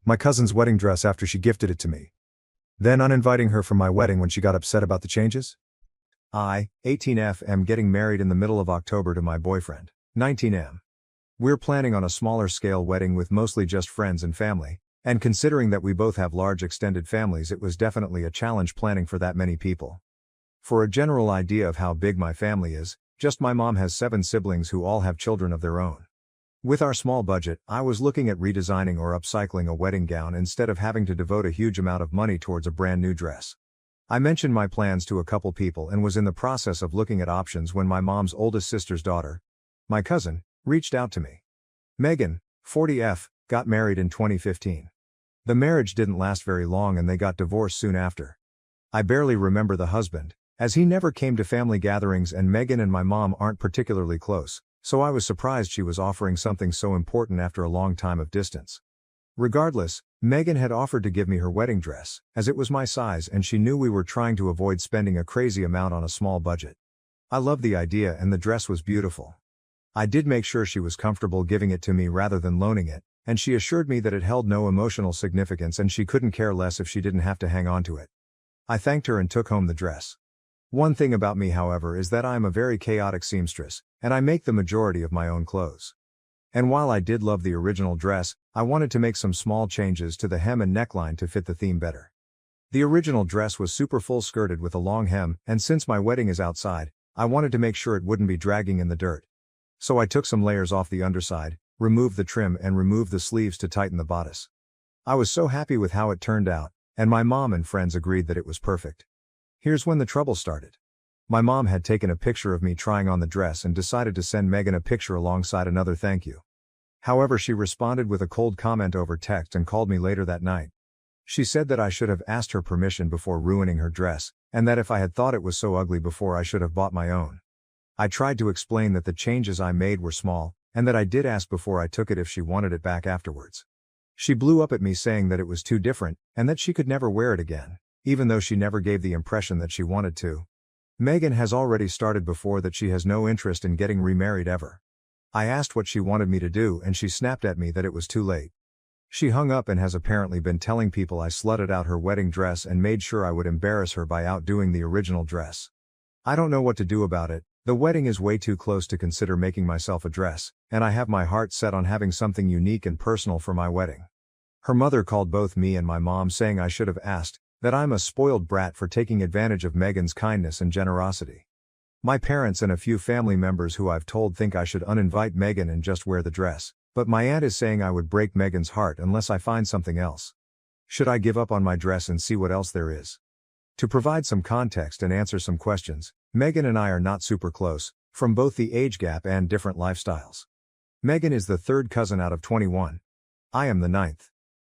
my cousin's wedding dress after she gifted it to me. Then uninviting her from my wedding when she got upset about the changes. I, 18F, am getting married in the middle of October to my boyfriend, 19M. We're planning on a smaller scale wedding with mostly just friends and family, and considering that we both have large extended families, it was definitely a challenge planning for that many people. For a general idea of how big my family is, just my mom has 7 siblings who all have children of their own. With our small budget, I was looking at redesigning or upcycling a wedding gown instead of having to devote a huge amount of money towards a brand new dress. I mentioned my plans to a couple people and was in the process of looking at options when my mom's oldest sister's daughter, my cousin, reached out to me. Megan, 40F, got married in 2015. The marriage didn't last very long and they got divorced soon after. I barely remember the husband, as he never came to family gatherings and Megan and my mom aren't particularly close, so I was surprised she was offering something so important after a long time of distance. Regardless, Megan had offered to give me her wedding dress, as it was my size and she knew we were trying to avoid spending a crazy amount on a small budget. I loved the idea and the dress was beautiful. I did make sure she was comfortable giving it to me rather than loaning it, and she assured me that it held no emotional significance and she couldn't care less if she didn't have to hang on to it. I thanked her and took home the dress. One thing about me, however, is that I am a very chaotic seamstress, and I make the majority of my own clothes. And while I did love the original dress, I wanted to make some small changes to the hem and neckline to fit the theme better. The original dress was super full skirted with a long hem, and since my wedding is outside, I wanted to make sure it wouldn't be dragging in the dirt. So I took some layers off the underside, removed the trim and removed the sleeves to tighten the bodice. I was so happy with how it turned out, and my mom and friends agreed that it was perfect. Here's when the trouble started. My mom had taken a picture of me trying on the dress and decided to send Megan a picture alongside another thank you. However, she responded with a cold comment over text and called me later that night. She said that I should have asked her permission before ruining her dress, and that if I had thought it was so ugly before I should have bought my own. I tried to explain that the changes I made were small, and that I did ask before I took it if she wanted it back afterwards. She blew up at me saying that it was too different, and that she could never wear it again, even though she never gave the impression that she wanted to. Megan has already started before that she has no interest in getting remarried ever. I asked what she wanted me to do and she snapped at me that it was too late. She hung up and has apparently been telling people I slutted out her wedding dress and made sure I would embarrass her by outdoing the original dress. I don't know what to do about it. The wedding is way too close to consider making myself a dress, and I have my heart set on having something unique and personal for my wedding. Her mother called both me and my mom saying I should have asked, that I'm a spoiled brat for taking advantage of Megan's kindness and generosity. My parents and a few family members who I've told think I should uninvite Megan and just wear the dress, but my aunt is saying I would break Megan's heart unless I find something else. Should I give up on my dress and see what else there is? To provide some context and answer some questions, Megan and I are not super close, from both the age gap and different lifestyles. Megan is the third cousin out of 21. I am the 9th.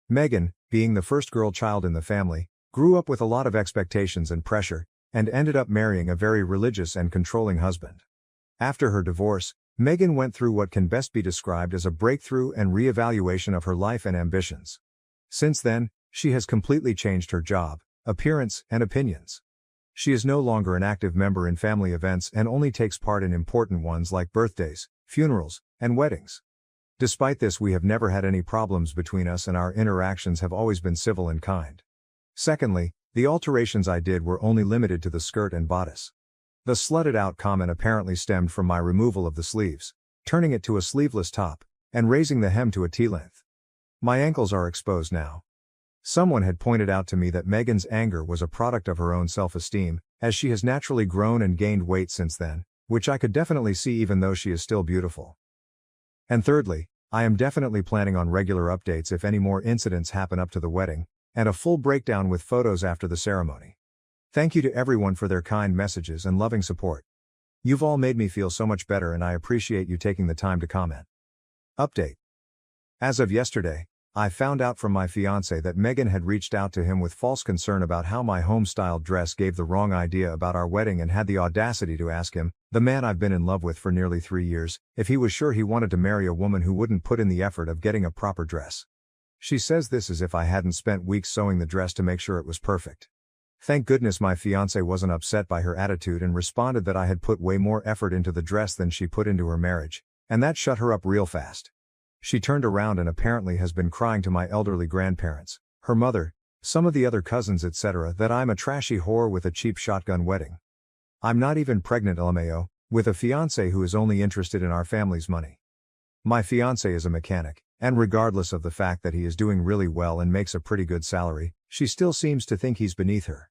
Megan, being the first girl child in the family, grew up with a lot of expectations and pressure, and ended up marrying a very religious and controlling husband. After her divorce, Megan went through what can best be described as a breakthrough and reevaluation of her life and ambitions. Since then, she has completely changed her job, appearance, and opinions. She is no longer an active member in family events and only takes part in important ones like birthdays, funerals, and weddings. Despite this, we have never had any problems between us and our interactions have always been civil and kind. Secondly, the alterations I did were only limited to the skirt and bodice. The slutted out comment apparently stemmed from my removal of the sleeves, turning it to a sleeveless top, and raising the hem to a T-length. My ankles are exposed now. Someone had pointed out to me that Megan's anger was a product of her own self-esteem, as she has naturally grown and gained weight since then, which I could definitely see even though she is still beautiful. And thirdly, I am definitely planning on regular updates if any more incidents happen up to the wedding, and a full breakdown with photos after the ceremony. Thank you to everyone for their kind messages and loving support. You've all made me feel so much better and I appreciate you taking the time to comment. Update. As of yesterday, I found out from my fiancé that Megan had reached out to him with false concern about how my home-styled dress gave the wrong idea about our wedding and had the audacity to ask him, the man I've been in love with for nearly 3 years, if he was sure he wanted to marry a woman who wouldn't put in the effort of getting a proper dress. She says this as if I hadn't spent weeks sewing the dress to make sure it was perfect. Thank goodness my fiancé wasn't upset by her attitude and responded that I had put way more effort into the dress than she put into her marriage, and that shut her up real fast. She turned around and apparently has been crying to my elderly grandparents, her mother, some of the other cousins etc. that I'm a trashy whore with a cheap shotgun wedding. I'm not even pregnant LMAO, with a fiancé who is only interested in our family's money. My fiancé is a mechanic, and regardless of the fact that he is doing really well and makes a pretty good salary, she still seems to think he's beneath her.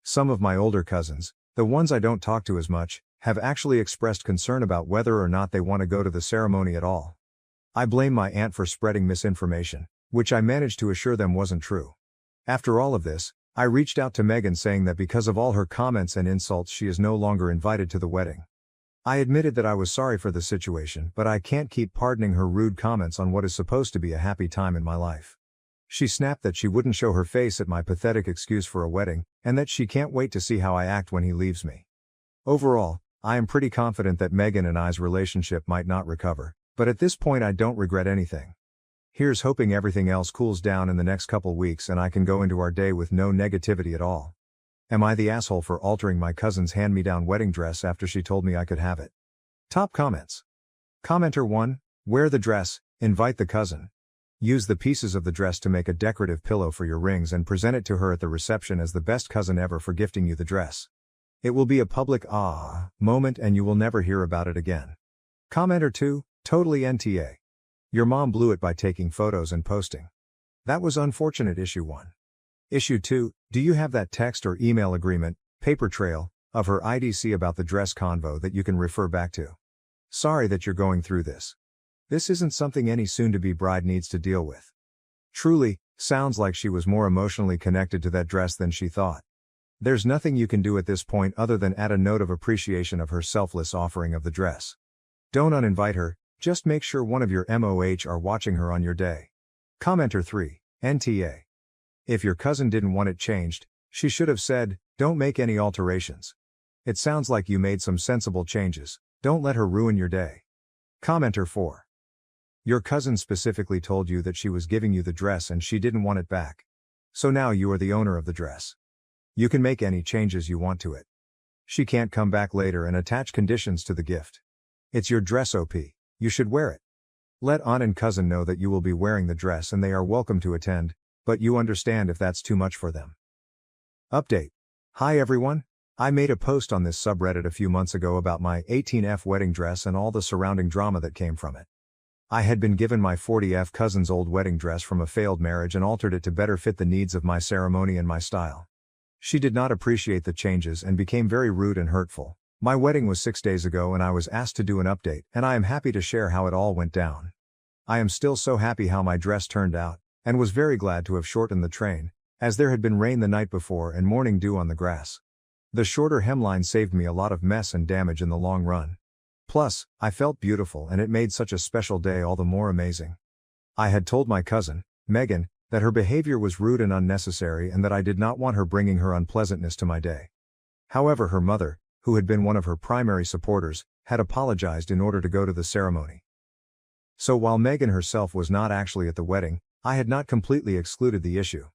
Some of my older cousins, the ones I don't talk to as much, have actually expressed concern about whether or not they want to go to the ceremony at all. I blame my aunt for spreading misinformation, which I managed to assure them wasn't true. After all of this, I reached out to Megan saying that because of all her comments and insults she is no longer invited to the wedding. I admitted that I was sorry for the situation, but I can't keep pardoning her rude comments on what is supposed to be a happy time in my life. She snapped that she wouldn't show her face at my pathetic excuse for a wedding, and that she can't wait to see how I act when he leaves me. Overall, I am pretty confident that Megan and I's relationship might not recover, but at this point I don't regret anything. Here's hoping everything else cools down in the next couple weeks and I can go into our day with no negativity at all. Am I the asshole for altering my cousin's hand-me-down wedding dress after she told me I could have it? Top comments. Commenter 1, wear the dress, invite the cousin. Use the pieces of the dress to make a decorative pillow for your rings and present it to her at the reception as the best cousin ever for gifting you the dress. It will be a public moment and you will never hear about it again. Commenter 2, totally NTA. Your mom blew it by taking photos and posting. That was unfortunate. Issue 1. Issue 2, do you have that text or email agreement, paper trail, of her IDC about the dress convo that you can refer back to? Sorry that you're going through this. This isn't something any soon-to-be bride needs to deal with. Truly, sounds like she was more emotionally connected to that dress than she thought. There's nothing you can do at this point other than add a note of appreciation of her selfless offering of the dress. Don't uninvite her, just make sure one of your MOH are watching her on your day. Commenter 3, NTA. If your cousin didn't want it changed, she should have said, don't make any alterations. It sounds like you made some sensible changes, don't let her ruin your day. Commenter 4. Your cousin specifically told you that she was giving you the dress and she didn't want it back. So now you are the owner of the dress. You can make any changes you want to it. She can't come back later and attach conditions to the gift. It's your dress OP, you should wear it. Let aunt and cousin know that you will be wearing the dress and they are welcome to attend, but you understand if that's too much for them. Update. Hi everyone. I made a post on this subreddit a few months ago about my 18F wedding dress and all the surrounding drama that came from it. I had been given my 40F cousin's old wedding dress from a failed marriage and altered it to better fit the needs of my ceremony and my style. She did not appreciate the changes and became very rude and hurtful. My wedding was 6 days ago and I was asked to do an update, and I am happy to share how it all went down. I am still so happy how my dress turned out, and was very glad to have shortened the train, as there had been rain the night before and morning dew on the grass. The shorter hemline saved me a lot of mess and damage in the long run. Plus, I felt beautiful and it made such a special day all the more amazing. I had told my cousin, Megan, that her behavior was rude and unnecessary and that I did not want her bringing her unpleasantness to my day. However, her mother, who had been one of her primary supporters, had apologized in order to go to the ceremony. So while Megan herself was not actually at the wedding, I had not completely excluded the issue.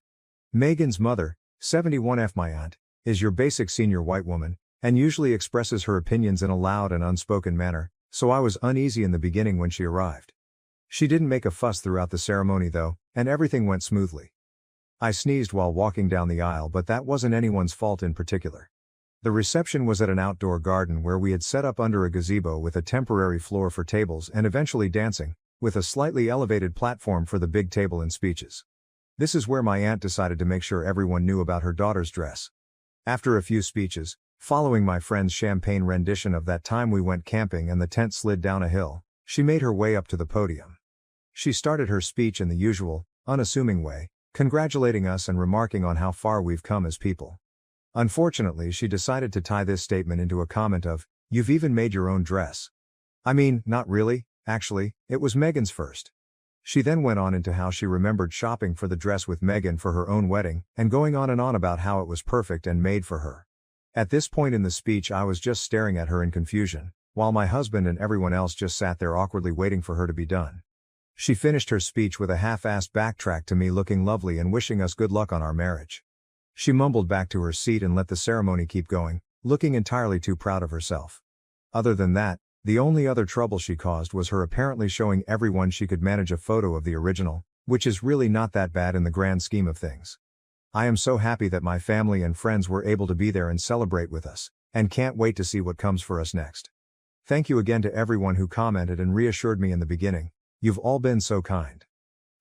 Megan's mother, 71F my aunt, is your basic senior white woman, and usually expresses her opinions in a loud and unspoken manner, so I was uneasy in the beginning when she arrived. She didn't make a fuss throughout the ceremony though, and everything went smoothly. I sneezed while walking down the aisle, but that wasn't anyone's fault in particular. The reception was at an outdoor garden where we had set up under a gazebo with a temporary floor for tables and eventually dancing, with a slightly elevated platform for the big table and speeches. This is where my aunt decided to make sure everyone knew about her daughter's dress. After a few speeches, following my friend's champagne rendition of that time we went camping and the tent slid down a hill, she made her way up to the podium. She started her speech in the usual, unassuming way, congratulating us and remarking on how far we've come as people. Unfortunately, she decided to tie this statement into a comment of, "You've even made your own dress." I mean, not really, actually, it was Megan's first. She then went on into how she remembered shopping for the dress with Megan for her own wedding, and going on and on about how it was perfect and made for her. At this point in the speech I was just staring at her in confusion, while my husband and everyone else just sat there awkwardly waiting for her to be done. She finished her speech with a half-assed backtrack to me looking lovely and wishing us good luck on our marriage. She mumbled back to her seat and let the ceremony keep going, looking entirely too proud of herself. Other than that, The only other trouble she caused was her apparently showing everyone she could manage a photo of the original, which is really not that bad in the grand scheme of things. I am so happy that my family and friends were able to be there and celebrate with us, and can't wait to see what comes for us next. Thank you again to everyone who commented and reassured me in the beginning. You've all been so kind.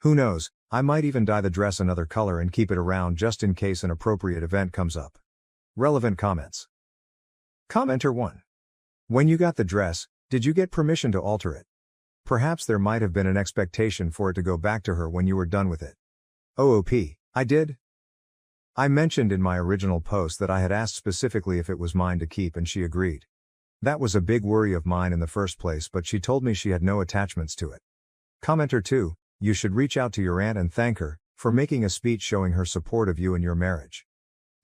Who knows, I might even dye the dress another color and keep it around just in case an appropriate event comes up. Relevant comments. Commenter 1. When you got the dress, did you get permission to alter it? Perhaps there might have been an expectation for it to go back to her when you were done with it. OOP, I did. I mentioned in my original post that I had asked specifically if it was mine to keep and she agreed. That was a big worry of mine in the first place, but she told me she had no attachments to it. Commenter 2, you should reach out to your aunt and thank her for making a speech showing her support of you and your marriage.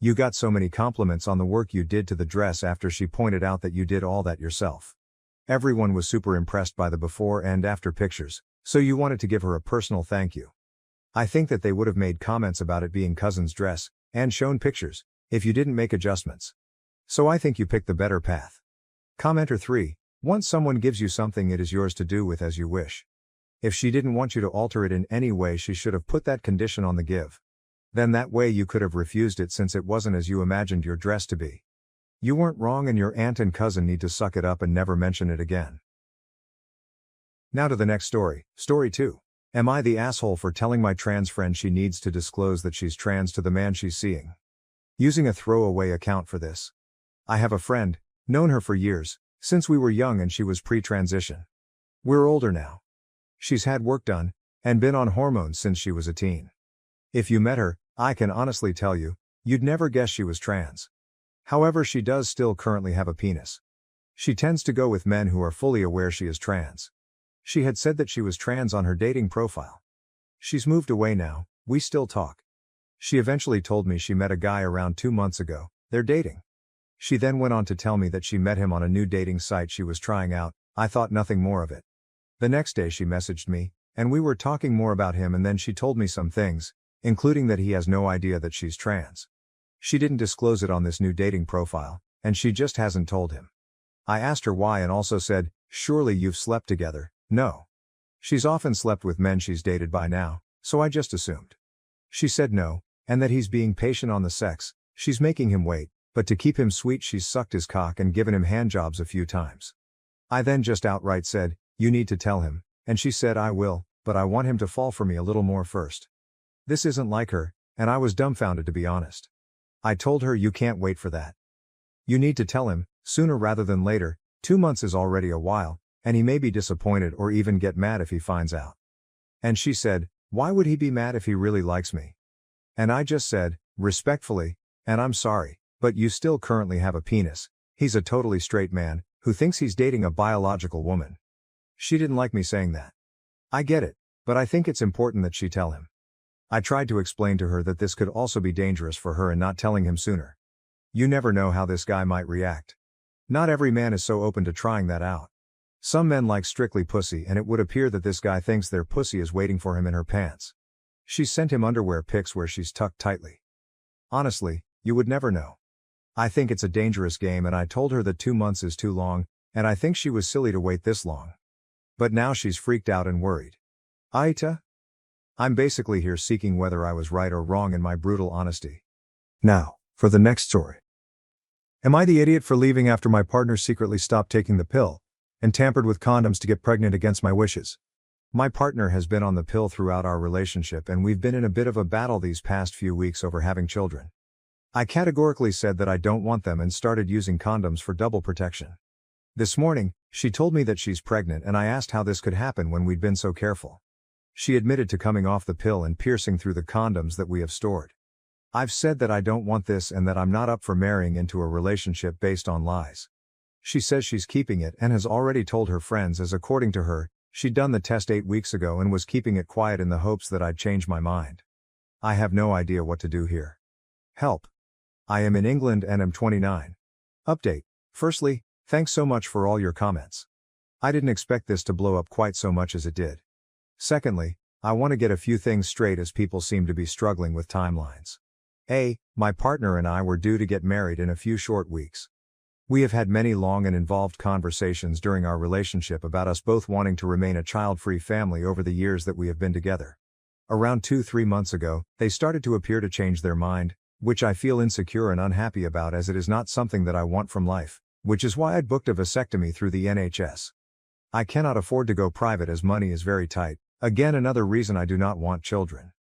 You got so many compliments on the work you did to the dress after she pointed out that you did all that yourself. Everyone was super impressed by the before and after pictures, so you wanted to give her a personal thank you. I think that they would have made comments about it being cousin's dress, and shown pictures, if you didn't make adjustments. So I think you picked the better path. Commenter 3, once someone gives you something, it is yours to do with as you wish. If she didn't want you to alter it in any way, she should have put that condition on the give. Then that way you could have refused it since it wasn't as you imagined your dress to be. You weren't wrong, and your aunt and cousin need to suck it up and never mention it again. Now to the next story, story 2. Am I the asshole for telling my trans friend she needs to disclose that she's trans to the man she's seeing? Using a throwaway account for this. I have a friend, known her for years, since we were young and she was pre-transition. We're older now. She's had work done, and been on hormones since she was a teen. If you met her, I can honestly tell you, you'd never guess she was trans. However, she does still currently have a penis. She tends to go with men who are fully aware she is trans. She had said that she was trans on her dating profile. She's moved away now, we still talk. She eventually told me she met a guy around 2 months ago, they're dating. She then went on to tell me that she met him on a new dating site she was trying out. I thought nothing more of it. The next day she messaged me, and we were talking more about him, and then she told me some things, including that he has no idea that she's trans. She didn't disclose it on this new dating profile, and she just hasn't told him. I asked her why and also said, surely you've slept together. No. She's often slept with men she's dated by now, so I just assumed. She said no, and that he's being patient on the sex, she's making him wait, but to keep him sweet she's sucked his cock and given him handjobs a few times. I then just outright said, you need to tell him, and she said I will, but I want him to fall for me a little more first. This isn't like her, and I was dumbfounded to be honest. I told her you can't wait for that. You need to tell him, sooner rather than later. 2 months is already a while, and he may be disappointed or even get mad if he finds out. And she said, why would he be mad if he really likes me? And I just said, respectfully, and I'm sorry, but you still currently have a penis. He's a totally straight man, who thinks he's dating a biological woman. She didn't like me saying that. I get it, but I think it's important that she tell him. I tried to explain to her that this could also be dangerous for her in not telling him sooner. You never know how this guy might react. Not every man is so open to trying that out. Some men like strictly pussy, and it would appear that this guy thinks their pussy is waiting for him in her pants. She sent him underwear pics where she's tucked tightly. Honestly, you would never know. I think it's a dangerous game, and I told her that 2 months is too long, and I think she was silly to wait this long. But now she's freaked out and worried. AITA? I'm basically here seeking whether I was right or wrong in my brutal honesty. Now, for the next story. Am I the idiot for leaving after my partner secretly stopped taking the pill and tampered with condoms to get pregnant against my wishes? My partner has been on the pill throughout our relationship, and we've been in a bit of a battle these past few weeks over having children. I categorically said that I don't want them and started using condoms for double protection. This morning, she told me that she's pregnant, and I asked how this could happen when we'd been so careful. She admitted to coming off the pill and piercing through the condoms that we have stored. I've said that I don't want this and that I'm not up for marrying into a relationship based on lies. She says she's keeping it and has already told her friends, as according to her, she'd done the test 8 weeks ago and was keeping it quiet in the hopes that I'd change my mind. I have no idea what to do here. Help. I am in England and am 29. Update. Firstly, thanks so much for all your comments. I didn't expect this to blow up quite so much as it did. Secondly, I want to get a few things straight as people seem to be struggling with timelines. A. My partner and I were due to get married in a few short weeks. We have had many long and involved conversations during our relationship about us both wanting to remain a child-free family over the years that we have been together. Around 2-3 months ago, they started to appear to change their mind, which I feel insecure and unhappy about as it is not something that I want from life, which is why I'd booked a vasectomy through the NHS. I cannot afford to go private as money is very tight, again another reason I do not want children.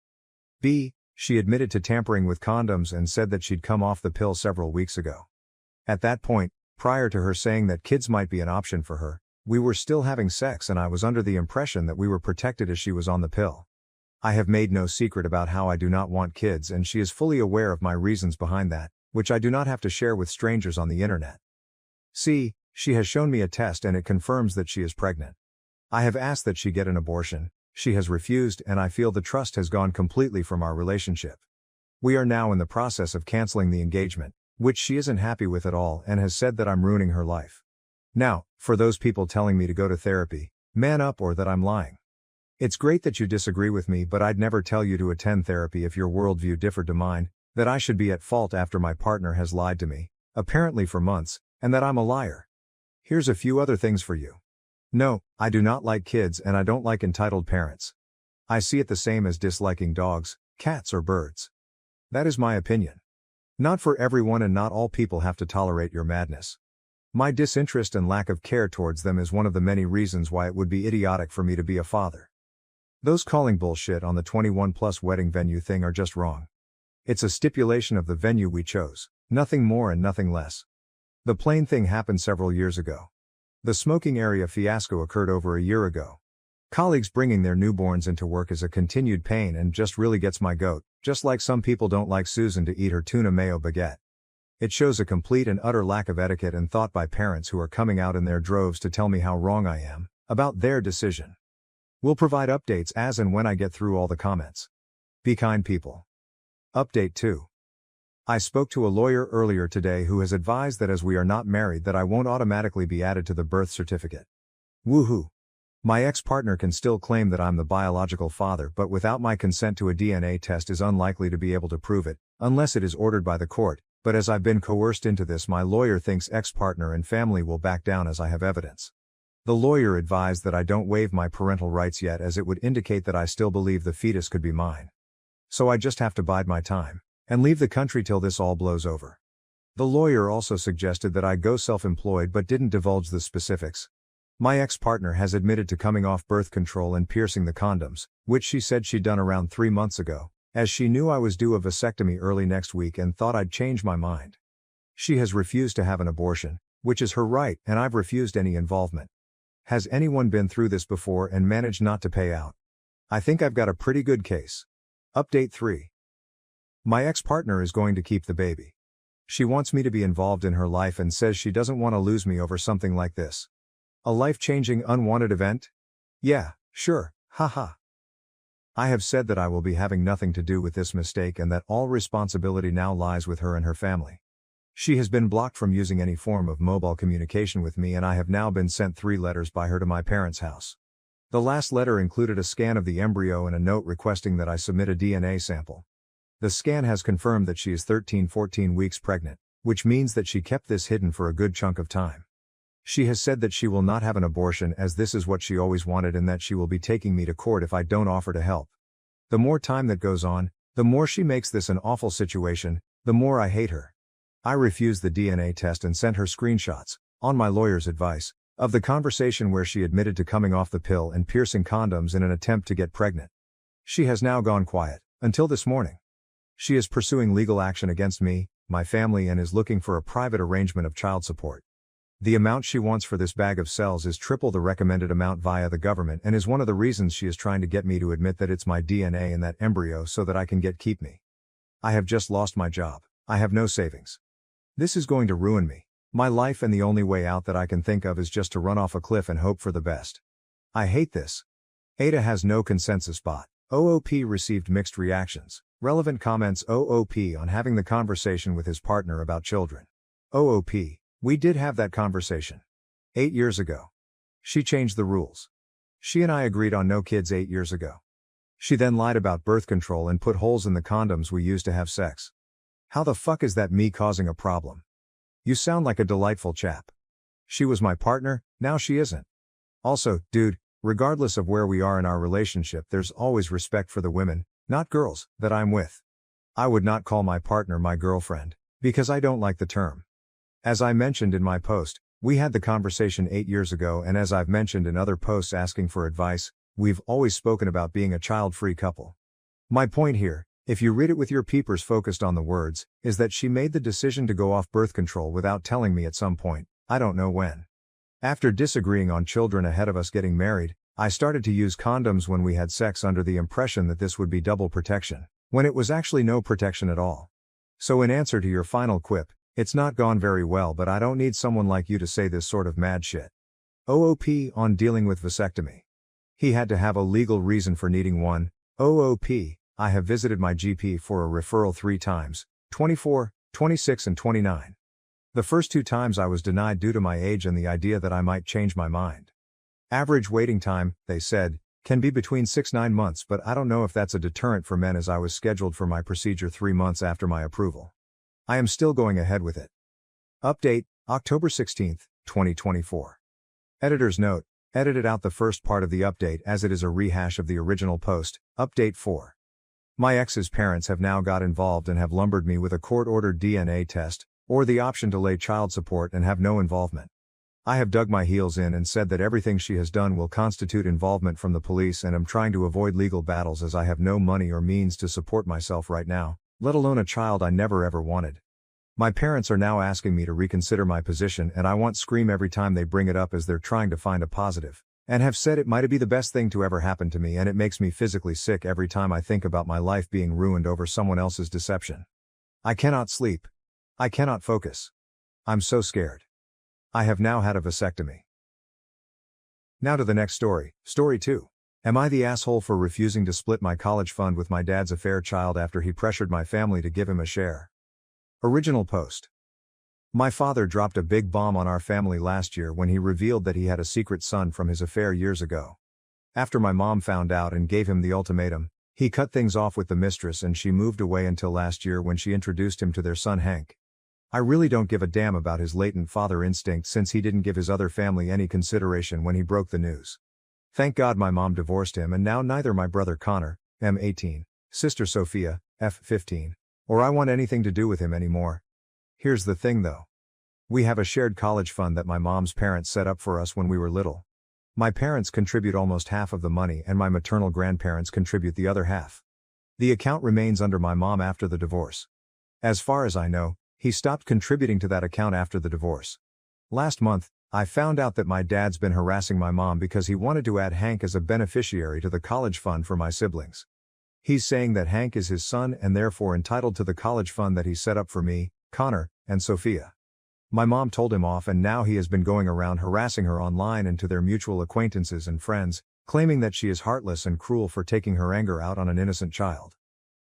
B. She admitted to tampering with condoms and said that she'd come off the pill several weeks ago. At that point, prior to her saying that kids might be an option for her, we were still having sex and I was under the impression that we were protected as she was on the pill. I have made no secret about how I do not want kids and she is fully aware of my reasons behind that, which I do not have to share with strangers on the internet. C. She has shown me a test and it confirms that she is pregnant. I have asked that she get an abortion, she has refused and I feel the trust has gone completely from our relationship. We are now in the process of canceling the engagement, which she isn't happy with at all and has said that I'm ruining her life. Now, for those people telling me to go to therapy, man up or that I'm lying. It's great that you disagree with me, but I'd never tell you to attend therapy if your worldview differed to mine, that I should be at fault after my partner has lied to me, apparently for months, and that I'm a liar. Here's a few other things for you. No, I do not like kids and I don't like entitled parents. I see it the same as disliking dogs, cats or birds. That is my opinion. Not for everyone and not all people have to tolerate your madness. My disinterest and lack of care towards them is one of the many reasons why it would be idiotic for me to be a father. Those calling bullshit on the 21+ wedding venue thing are just wrong. It's a stipulation of the venue we chose, nothing more and nothing less. The plain thing happened several years ago. The smoking area fiasco occurred over a year ago. Colleagues bringing their newborns into work is a continued pain and just really gets my goat, just like some people don't like Susan to eat her tuna mayo baguette. It shows a complete and utter lack of etiquette and thought by parents who are coming out in their droves to tell me how wrong I am about their decision. We'll provide updates as and when I get through all the comments. Be kind, people. Update 2. I spoke to a lawyer earlier today who has advised that as we are not married that I won't automatically be added to the birth certificate. Woohoo! My ex-partner can still claim that I'm the biological father, but without my consent to a DNA test is unlikely to be able to prove it, unless it is ordered by the court, but as I've been coerced into this, my lawyer thinks ex-partner and family will back down as I have evidence. The lawyer advised that I don't waive my parental rights yet as it would indicate that I still believe the fetus could be mine. So I just have to bide my time and leave the country till this all blows over. The lawyer also suggested that I go self-employed but didn't divulge the specifics. My ex-partner has admitted to coming off birth control and piercing the condoms, which she said she'd done around 3 months ago, as she knew I was due a vasectomy early next week and thought I'd change my mind. She has refused to have an abortion, which is her right, and I've refused any involvement. Has anyone been through this before and managed not to pay out? I think I've got a pretty good case. Update 3. My ex-partner is going to keep the baby. She wants me to be involved in her life and says she doesn't want to lose me over something like this. A life-changing unwanted event? Yeah, sure, haha. I have said that I will be having nothing to do with this mistake and that all responsibility now lies with her and her family. She has been blocked from using any form of mobile communication with me and I have now been sent 3 letters by her to my parents' house. The last letter included a scan of the embryo and a note requesting that I submit a DNA sample. The scan has confirmed that she is 13-14 weeks pregnant, which means that she kept this hidden for a good chunk of time. She has said that she will not have an abortion as this is what she always wanted and that she will be taking me to court if I don't offer to help. The more time that goes on, the more she makes this an awful situation, the more I hate her. I refused the DNA test and sent her screenshots, on my lawyer's advice, of the conversation where she admitted to coming off the pill and piercing condoms in an attempt to get pregnant. She has now gone quiet, until this morning. She is pursuing legal action against me, my family, and is looking for a private arrangement of child support. The amount she wants for this bag of cells is triple the recommended amount via the government and is one of the reasons she is trying to get me to admit that it's my DNA in that embryo so that I can keep me. I have just lost my job. I have no savings. This is going to ruin me, my life, and the only way out that I can think of is just to run off a cliff and hope for the best. I hate this. AITA has no consensus bot. OOP received mixed reactions. Relevant comments. OOP on having the conversation with his partner about children. OOP. We did have that conversation. 8 years ago. She changed the rules. She and I agreed on no kids 8 years ago. She then lied about birth control and put holes in the condoms we used to have sex. How the fuck is that me causing a problem? You sound like a delightful chap. She was my partner, now she isn't. Also, dude, regardless of where we are in our relationship, there's always respect for the women, not girls, that I'm with. I would not call my partner my girlfriend, because I don't like the term. As I mentioned in my post, we had the conversation 8 years ago, and as I've mentioned in other posts asking for advice, we've always spoken about being a child-free couple. My point here, if you read it with your peepers focused on the words, is that she made the decision to go off birth control without telling me at some point, I don't know when. After disagreeing on children ahead of us getting married, I started to use condoms when we had sex under the impression that this would be double protection, when it was actually no protection at all. So in answer to your final quip, it's not gone very well, but I don't need someone like you to say this sort of mad shit. OOP on dealing with vasectomy. He had to have a legal reason for needing one. OOP, I have visited my GP for a referral 3 times, 24, 26 and 29. The first 2 times I was denied due to my age and the idea that I might change my mind. Average waiting time, they said, can be between 6-9 months, but I don't know if that's a deterrent for men, as I was scheduled for my procedure 3 months after my approval. I am still going ahead with it. Update, October 16, 2024. Editor's note, edited out the first part of the update as it is a rehash of the original post. Update 4. My ex's parents have now got involved and have lumbered me with a court-ordered DNA test, or the option to lay child support and have no involvement. I have dug my heels in and said that everything she has done will constitute involvement from the police, and am trying to avoid legal battles as I have no money or means to support myself right now, let alone a child I never ever wanted. My parents are now asking me to reconsider my position, and I want to scream every time they bring it up, as they're trying to find a positive, and have said it might be the best thing to ever happen to me, and it makes me physically sick every time I think about my life being ruined over someone else's deception. I cannot sleep. I cannot focus. I'm so scared. I have now had a vasectomy. Now to the next story, story 2. Am I the asshole for refusing to split my college fund with my dad's affair child after he pressured my family to give him a share? Original post. My father dropped a big bomb on our family last year when he revealed that he had a secret son from his affair years ago. After my mom found out and gave him the ultimatum, he cut things off with the mistress and she moved away until last year when she introduced him to their son Hank. I really don't give a damn about his latent father instinct, since he didn't give his other family any consideration when he broke the news. Thank God my mom divorced him, and now neither my brother Connor, M18, sister Sophia, F15, or I want anything to do with him anymore. Here's the thing though. We have a shared college fund that my mom's parents set up for us when we were little. My parents contribute almost half of the money and my maternal grandparents contribute the other half. The account remains under my mom after the divorce. As far as I know, he stopped contributing to that account after the divorce. Last month, I found out that my dad's been harassing my mom because he wanted to add Hank as a beneficiary to the college fund for my siblings. He's saying that Hank is his son and therefore entitled to the college fund that he set up for me, Connor, and Sophia. My mom told him off, and now he has been going around harassing her online and to their mutual acquaintances and friends, claiming that she is heartless and cruel for taking her anger out on an innocent child.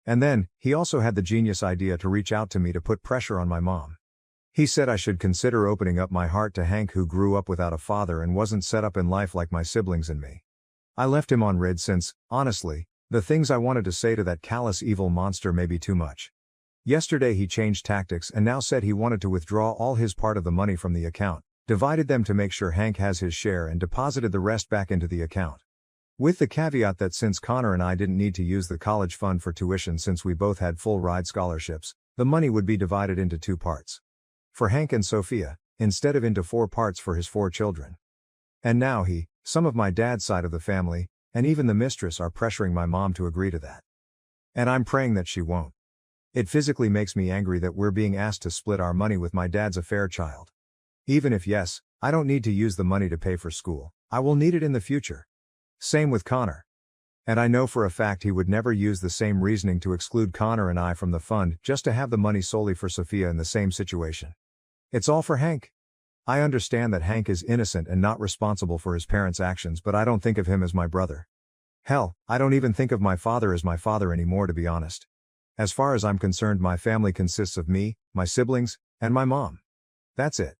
And then, he also had the genius idea to reach out to me to put pressure on my mom. He said I should consider opening up my heart to Hank, who grew up without a father and wasn't set up in life like my siblings and me. I left him on read since, honestly, the things I wanted to say to that callous evil monster may be too much. Yesterday he changed tactics and now said he wanted to withdraw all his part of the money from the account, divided them to make sure Hank has his share, and deposited the rest back into the account. With the caveat that since Connor and I didn't need to use the college fund for tuition since we both had full ride scholarships, the money would be divided into 2 parts. For Hank and Sophia, instead of into 4 parts for his 4 children. And now he, some of my dad's side of the family, and even the mistress are pressuring my mom to agree to that. And I'm praying that she won't. It physically makes me angry that we're being asked to split our money with my dad's affair child. Even if yes, I don't need to use the money to pay for school, I will need it in the future. Same with Connor. And I know for a fact he would never use the same reasoning to exclude Connor and I from the fund just to have the money solely for Sophia in the same situation. It's all for Hank. I understand that Hank is innocent and not responsible for his parents' actions, but I don't think of him as my brother. Hell, I don't even think of my father as my father anymore, to be honest. As far as I'm concerned, my family consists of me, my siblings, and my mom. That's it.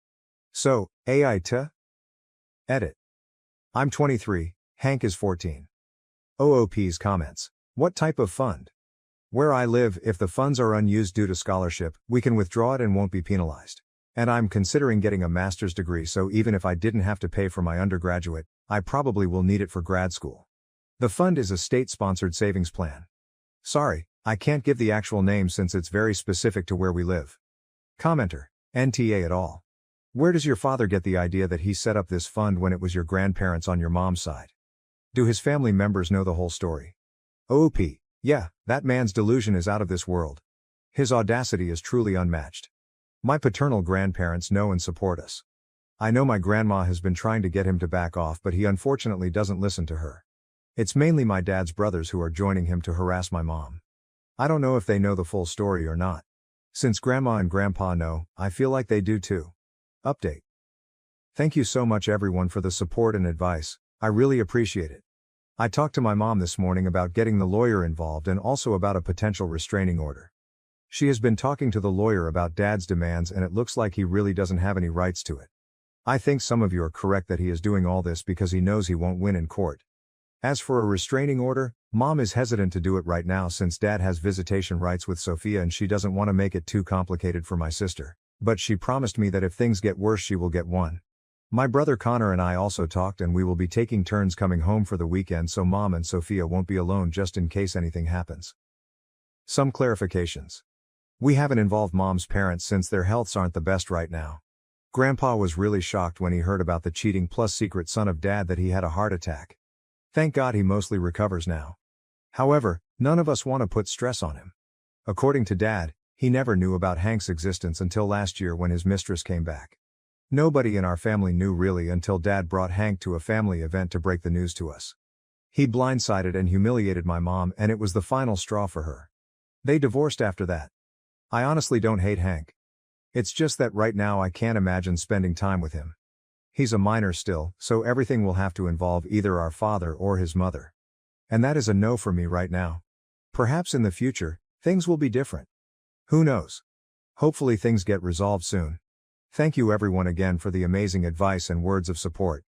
So, AITA? Edit. I'm 23, Hank is 14. OOP's comments. What type of fund? Where I live, if the funds are unused due to scholarship, we can withdraw it and won't be penalized. And I'm considering getting a master's degree, so even if I didn't have to pay for my undergraduate, I probably will need it for grad school. The fund is a state-sponsored savings plan. Sorry, I can't give the actual name since it's very specific to where we live. Commenter, NTA et al. Where does your father get the idea that he set up this fund when it was your grandparents on your mom's side? Do his family members know the whole story? OP, yeah, that man's delusion is out of this world. His audacity is truly unmatched. My paternal grandparents know and support us. I know my grandma has been trying to get him to back off, but he unfortunately doesn't listen to her. It's mainly my dad's brothers who are joining him to harass my mom. I don't know if they know the full story or not. Since grandma and grandpa know, I feel like they do too. Update. Thank you so much everyone for the support and advice, I really appreciate it. I talked to my mom this morning about getting the lawyer involved and also about a potential restraining order. She has been talking to the lawyer about Dad's demands and it looks like he really doesn't have any rights to it. I think some of you are correct that he is doing all this because he knows he won't win in court. As for a restraining order, Mom is hesitant to do it right now since Dad has visitation rights with Sophia and she doesn't want to make it too complicated for my sister, but she promised me that if things get worse she will get one. My brother Connor and I also talked and we will be taking turns coming home for the weekend so Mom and Sophia won't be alone just in case anything happens. Some clarifications. We haven't involved Mom's parents since their healths aren't the best right now. Grandpa was really shocked when he heard about the cheating plus secret son of Dad that he had a heart attack. Thank God he mostly recovers now. However, none of us want to put stress on him. According to Dad, he never knew about Hank's existence until last year when his mistress came back. Nobody in our family knew really until Dad brought Hank to a family event to break the news to us. He blindsided and humiliated my mom and it was the final straw for her. They divorced after that. I honestly don't hate Hank. It's just that right now I can't imagine spending time with him. He's a minor still, so everything will have to involve either our father or his mother. And that is a no for me right now. Perhaps in the future, things will be different. Who knows? Hopefully things get resolved soon. Thank you everyone again for the amazing advice and words of support.